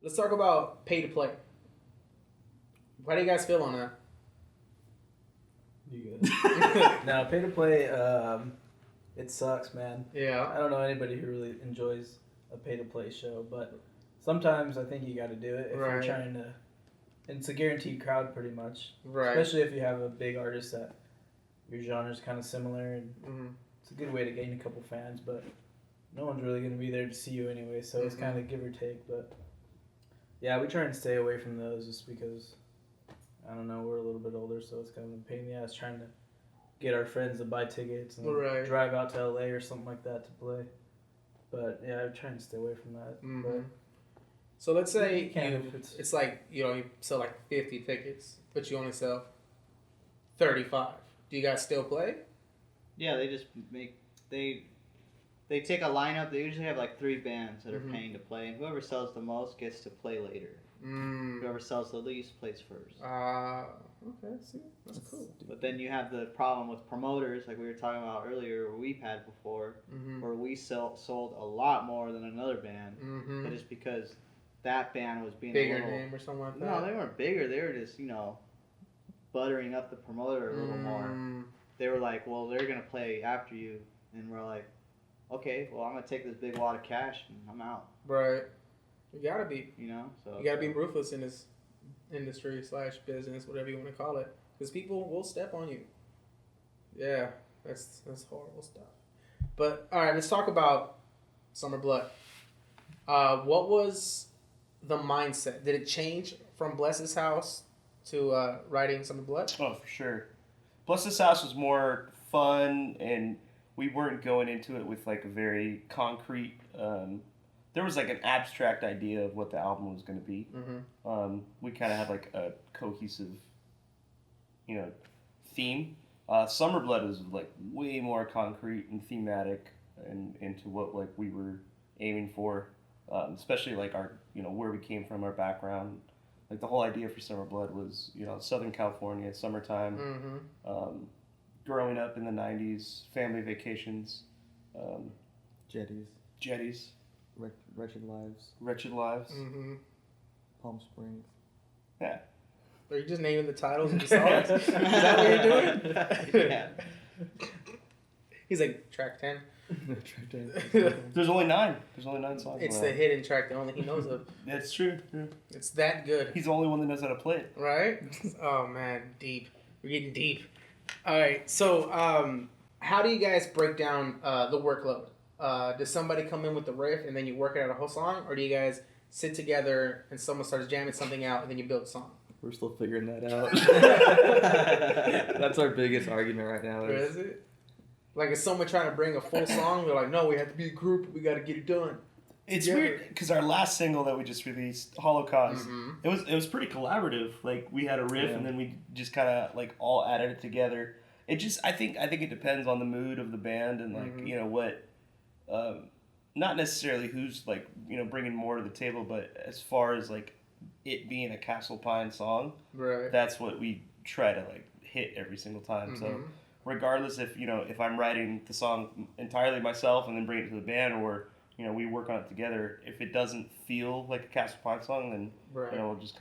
Let's talk about pay to play. How do you guys feel on that? You good? No, pay to play. It sucks, man. Yeah. I don't know anybody who really enjoys a pay to play show, but sometimes I think you got to do it if you're trying to. And it's a guaranteed crowd, pretty much. Right. Especially if you have a big artist that your genre is kind of similar, and it's a good way to gain a couple fans. But no one's really gonna be there to see you anyway, so it's kind of give or take. But yeah, we try and stay away from those just because. I don't know, we're a little bit older, so it's kind of a pain in the ass trying to get our friends to buy tickets and drive out to LA or something like that to play. But yeah, I try and stay away from that. But so let's say it's like, you sell like 50 tickets, but you only sell 35. Do you guys still play? Yeah, they just they take a lineup. They usually have like 3 bands that are paying to play, and whoever sells the most gets to play later. Whoever sells the least plays first. Okay, see, that's cool. But then you have the problem with promoters, like we were talking about earlier, or we've had before, where we sold a lot more than another band, but it's because that band was being bigger name or something like that. No, they weren't bigger. They were just buttering up the promoter a little more. They were like, well, they're gonna play after you, and we're like, okay, well, I'm gonna take this big wad of cash and I'm out. Right. You gotta be. So you gotta be ruthless in this industry / business, whatever you want to call it, because people will step on you. Yeah, that's horrible stuff. But all right, let's talk about Summer Blood. What was the mindset? Did it change from Bless's House to writing Summer Blood? Oh, for sure. Bless's House was more fun, and we weren't going into it with like a very concrete. There was like an abstract idea of what the album was going to be. We kind of had like a cohesive, theme. Summer Blood was like way more concrete and thematic, and into what like we were aiming for, especially like our where we came from, our background. Like the whole idea for Summer Blood was Southern California, summertime, growing up in the '90s, family vacations, jetties. Wretched Lives. Palm Springs. Yeah. Are you just naming the titles of the songs? Is that what you're doing? Yeah. He's like, track 10. Track 10. There's only 9. There's only 9 songs. It's the hidden track that only he knows of. That's true. Yeah. It's that good. He's the only one that knows how to play it. Right? Oh, man. Deep. We're getting deep. All right. So, how do you guys break down the workload? Does somebody come in with the riff and then you work it out a whole song? Or do you guys sit together and someone starts jamming something out and then you build a song? We're still figuring that out. That's our biggest argument right now. Is it? Like, is someone trying to bring a full song? They're like, no, we have to be a group. We got to get it done. It's weird because our last single that we just released, Holocaust, it was pretty collaborative. Like we had a riff and then we just kind of like all added it together. It just I think it depends on the mood of the band and like what. Not necessarily who's like bringing more to the table, but as far as like it being a Castle Pine song, right? That's what we try to like hit every single time. So regardless if I'm writing the song entirely myself and then bring it to the band, or we work on it together, if it doesn't feel like a Castle Pine song, then we'll just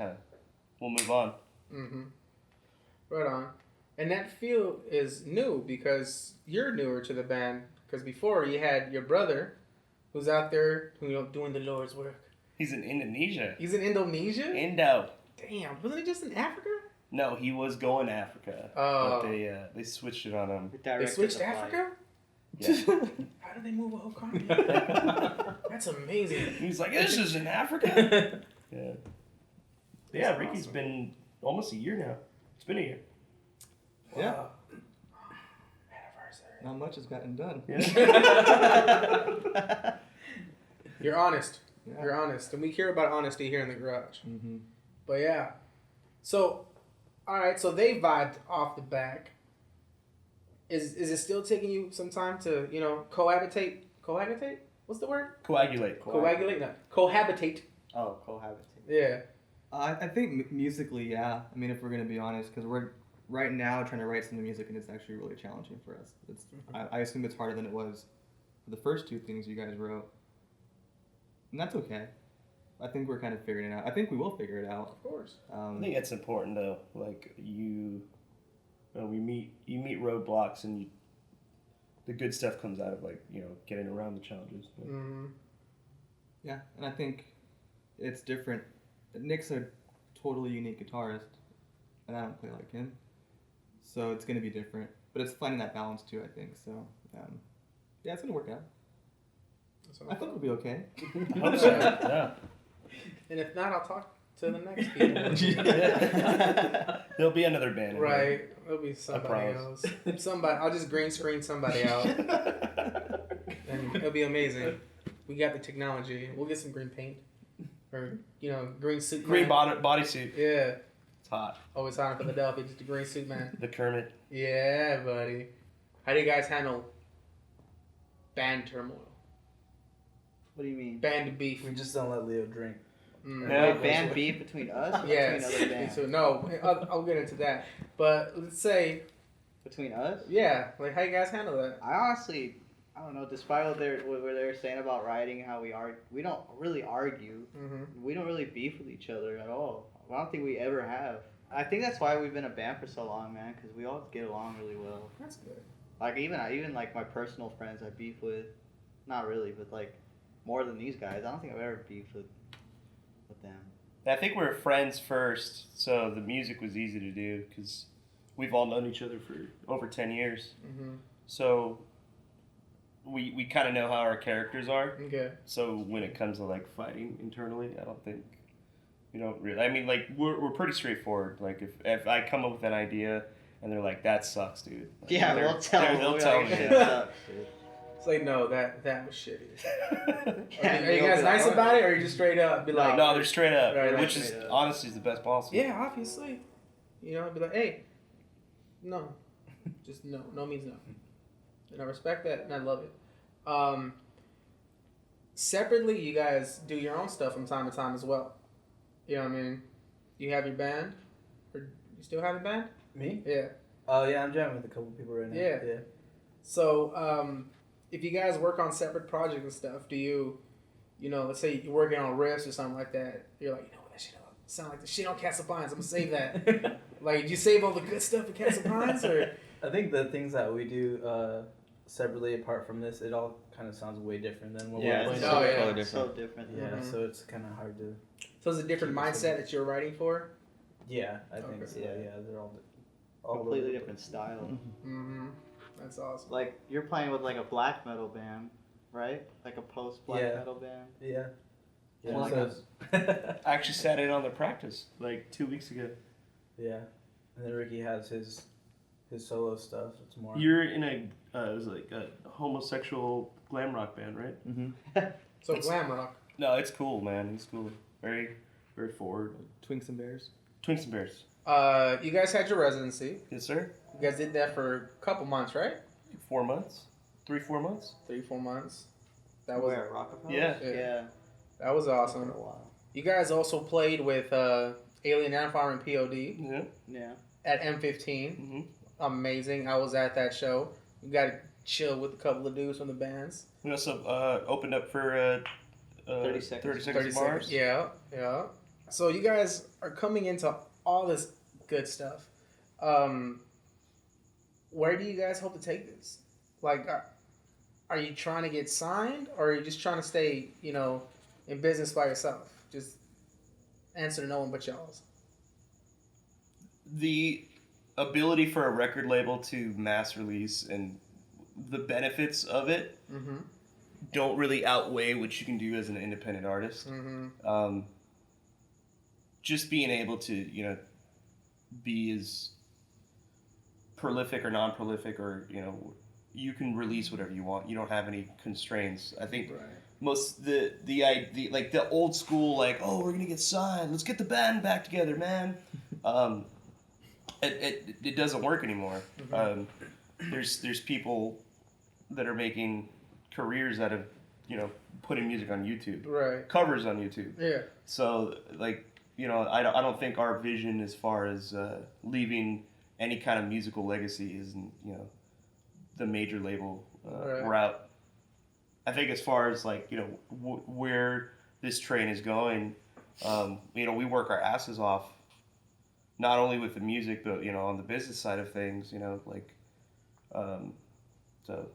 we'll move on. Right on. And that feel is new because you're newer to the band. Because before you had your brother, who's out there, doing the Lord's work. He's in Indonesia. He's in Indonesia? Indo. Damn, wasn't he just in Africa? No, he was going to Africa. Oh. But they switched it on him. They switched to Africa? Yeah. How did they move a whole continent? That's amazing. He's like, this is in Africa? Yeah. Yeah, Ricky's awesome. been almost a year now. It's been a year. Wow. Yeah. Anniversary. Not much has gotten done. Yeah. You're honest. Yeah. You're honest. And we hear about honesty here in the garage. Mm-hmm. But yeah. So, all right. So they vibed off the back. Is it still taking you some time to, cohabitate? Cohabitate? What's the word? Coagulate. Coagulate? No. Cohabitate. Oh, cohabitate. Yeah. I think musically, yeah. I mean, if we're going to be honest, because we're right now trying to write some music, and it's actually really challenging for us. I assume it's harder than it was for the first 2 things you guys wrote. And that's okay. I think we're kind of figuring it out. I think we will figure it out. Of course. I think it's important though. Like you meet roadblocks, and the good stuff comes out of like getting around the challenges. Mm-hmm. Yeah, and I think it's different. Nick's a totally unique guitarist, and I don't play like him, so it's gonna be different. But it's finding that balance too, I think. So yeah, it's gonna work out. I think we'll be okay. I hope so. Yeah. And if not, I'll talk to the next people. There'll be another band. Right. There'll be somebody else. I'll just green screen somebody out. And it'll be amazing. We got the technology. We'll get some green paint. Or, green suit man. Green bodysuit. Yeah. It's hot. Always hot in Philadelphia. Just a green suit man. The Kermit. Yeah, buddy. How do you guys handle band turmoil? What do you mean? Band beef. We just don't let Leo drink. Yeah. Band beef between us or Yes. between other bands? So, no, I'll get into that. But let's say, Between us? yeah, like how you guys handle that? I don't know. Despite what they were saying about writing, how we don't really argue. Mm-hmm. We don't really beef with each other at all. I don't think we ever have. I think that's why we've been a band for so long, man. Because we all get along really well. That's good. Like even like my personal friends, I beef with. Not really, but like more than these guys. I don't think I've ever beefed with them. I think we were friends first, so the music was easy to do because we've all known each other for over 10 years. Mm-hmm. So we kind of know how our characters are. Okay. So when it comes to like fighting internally, I don't think we don't really. I mean, like we're pretty straightforward. Like if I come up with an idea and they're like, "That sucks, dude." Like, Yeah, they'll tell me. shit Sucks, dude. It's like, no, that was shitty. Yeah, Are you guys nice about it, or are you just straight up be like, no, they're straight up, Right, which straight is up. honestly is the best possible. yeah, obviously. Be like, hey, no. Just no. No means no. And I respect that, and I love it. Separately, you guys do your own stuff from time to time as well. You know what I mean? You have your band? Or you still have a band? Me? Yeah. Oh yeah, I'm jamming with a couple people right now. Yeah. Yeah. So, if you guys work on separate projects and stuff, do you, let's say you're working on riffs or something like that, you're like, that shit don't sound like the shit on Castle Pines, I'm gonna save that. Like, do you save all the good stuff for Castle Pines, or? I think the things that we do separately, apart from this, it all kind of sounds way different than what we're playing. Oh, yeah. Totally So different. Yeah, Mhm. so it's kind of hard to. So it's a different mindset that you're writing for? Yeah, I think Okay. so. Yeah, they're all Completely different style. Mm-hmm. That's awesome. Like you're playing with like a black metal band, right? Like a post black Yeah. metal band. Yeah. Yeah. Well, so I actually sat in on the practice like 2 weeks ago. yeah, and then Ricky has his solo stuff. It's more. You're in it was like a homosexual glam rock band, right? Mm-hmm. So glam rock. No, it's cool, man. It's cool. Very, very forward. Twinks and Bears. Twinks and Bears. You guys had your residency. Yes, sir. You guys did that for a couple months, right? 4 months. 3-4 months. 3-4 months. That was Where Rockefeller? Yeah. Yeah. that was awesome. For a while. You guys also played with Alien Anafarm and POD Yeah. Yeah. at M15. Mm-hmm. Amazing. I was at that show. We got to chill with a couple of dudes from the bands. We also opened up for 30 Seconds. 30 Seconds to Mars. Yeah, yeah. So you guys are coming into all this good stuff. Where do you guys hope to take this? Like, are you trying to get signed, or are you just trying to stay, in business by yourself? Just answer to no one but y'all's. The ability for a record label to mass release and the benefits of it Mm-hmm. don't really outweigh what you can do as an independent artist. Mm-hmm. Just being able to, be as prolific or non-prolific, or you can release whatever you want. You don't have any constraints. I think Right. most the like the old school, like, oh, we're gonna get signed, let's get the band back together, man. It doesn't work anymore. There's people that are making careers out of putting music on YouTube, Right. covers on YouTube. Yeah. So like I don't think our vision as far as leaving any kind of musical legacy is the major label Right. route. I think as far as like we're this train is going. We work our asses off, not only with the music, but on the business side of things. So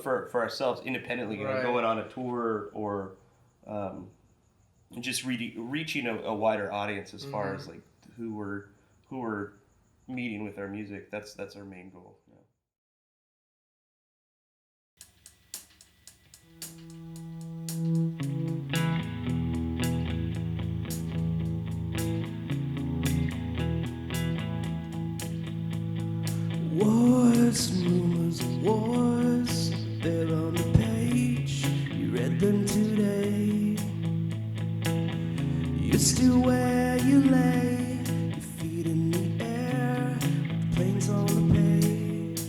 for ourselves independently, going on a tour or just reaching a wider audience as far as like who we're meeting with our music. That's our main goal. Wars and rumors of wars, they're on the page. You read them today. You're still where you lay, your feet in the air, planes on the page.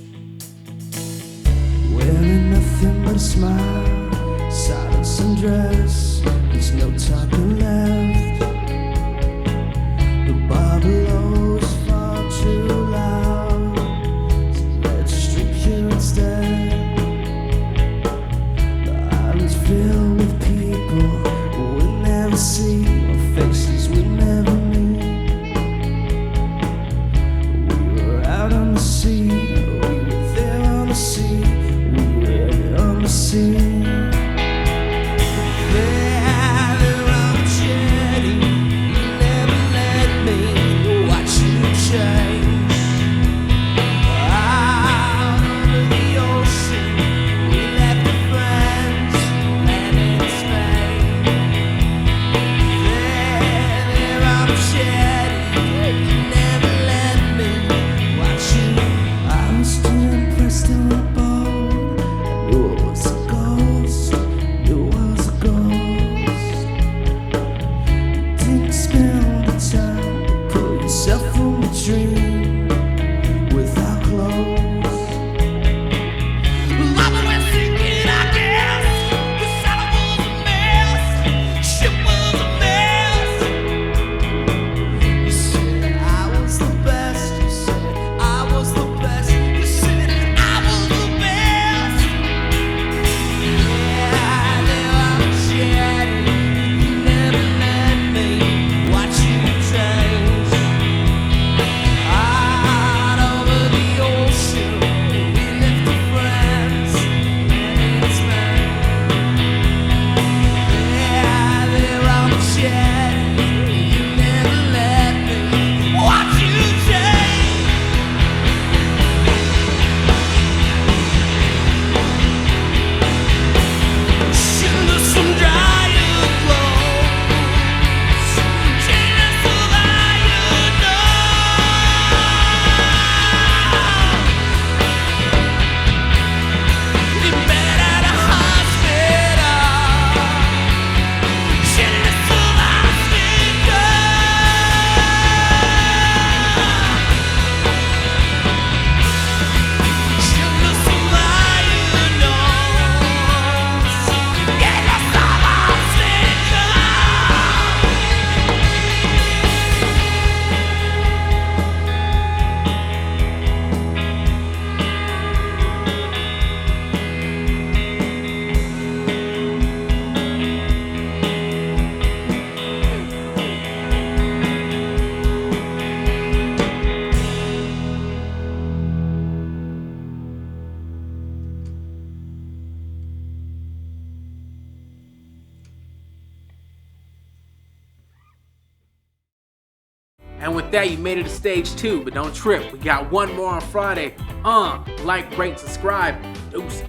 Wearing nothing but a smile, silence and dress. There's no talking left. The bar below's far too loud, so let's drink here instead. The island's filled with people we'll never see, or faces we'll never meet. We were out on the sea, we were there on the sea, we were on the sea. There on Jetty, you never let me watch you change. Out over the ocean, we left the friends, landed in Spain. There on Jetty, you never let me watch you. I was too impressed on the boat. I knew it was a ghost, knew it was a ghost. Didn't spend the time to pull yourself from the dream without clothes. Lava was sinking, I guess. The sailor was a mess. Ship was a mess. You said I was the best. You said I was the best. You said I was the best. Yeah, there on Jetty, you never let me watch you change. Out over the ocean, we left the friends, and it's Spain. Yeah, there on Jetty, you never let me watch you change. Send us some drier clothes, chain us so that you know. You've been at a hospital, chain us so that you know. Send us some drier notes, get us some hospital. And with that, you made it to stage 2, but don't trip. We got one more on Friday. Like, rate, subscribe. Deuces.